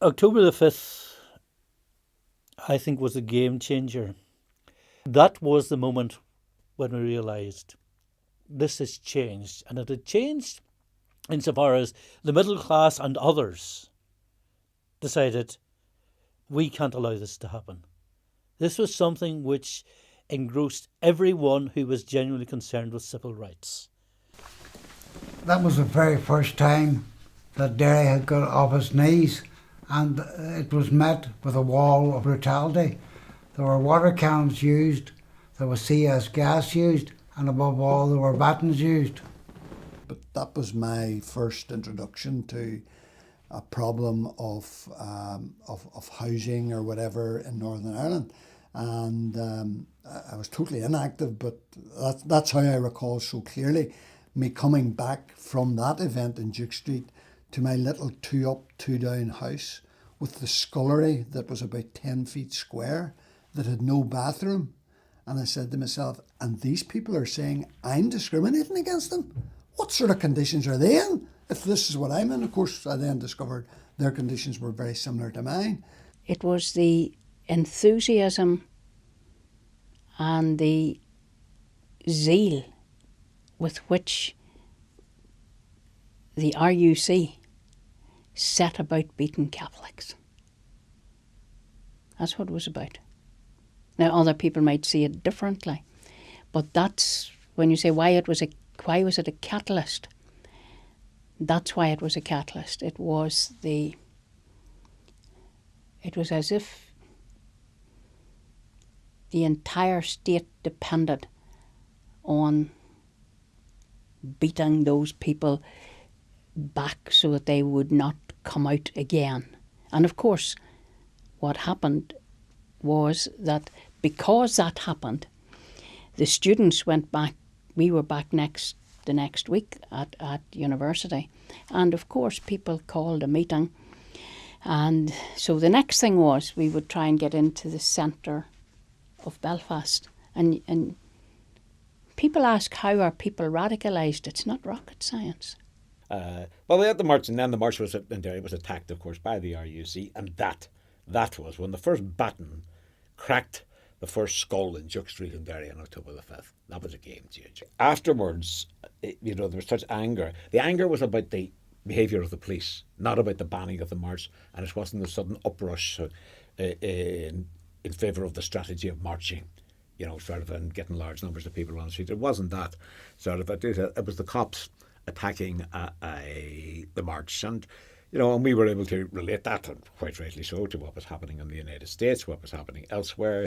October the 5th, I think, was a game changer. That was the moment when we realised this has changed. And it had changed insofar as the middle class and others decided we can't allow this to happen. This was something which engrossed everyone who was genuinely concerned with civil rights. That was the very first time that Derry had got off its knees, and it was met with a wall of brutality. There were water cannons used, there was CS gas used, and above all there were batons used. But that was my first introduction to a problem of housing or whatever in Northern Ireland, and I was totally inactive. But that's how I recall so clearly me coming back from that event in Duke Street to my little 2-up, 2-down house with the scullery that was about 10 feet square that had no bathroom. And I said to myself, and these people are saying I'm discriminating against them? What sort of conditions are they in if this is what I'm in? Of course, I then discovered their conditions were very similar to mine. It was the enthusiasm and the zeal with which the RUC set about beating Catholics. That's what it was about. Now, other people might see it differently, but that's when you say why was it a catalyst? That's why it was a catalyst. It was as if the entire state depended on beating those people back so that they would not come out again. And of course, what happened was that because that happened, the students went back. We were back the next week at university. And of course, people called a meeting. And so the next thing was we would try and get into the centre of Belfast. And people ask, how are people radicalised? It's not rocket science. Well, we had the march, and then the march in Derry was attacked, of course, by the RUC, and that was when the first baton cracked the first skull in Duke Street in Derry on October the 5th. That was a game changer. Afterwards, there was such anger. The anger was about the behaviour of the police, not about the banning of the march, and it wasn't a sudden uprush in favour of the strategy of marching, sort of, and getting large numbers of people on the street. It wasn't that sort of. It was the cops attacking the march, and and we were able to relate that, and quite rightly so, to what was happening in the United States, what was happening elsewhere.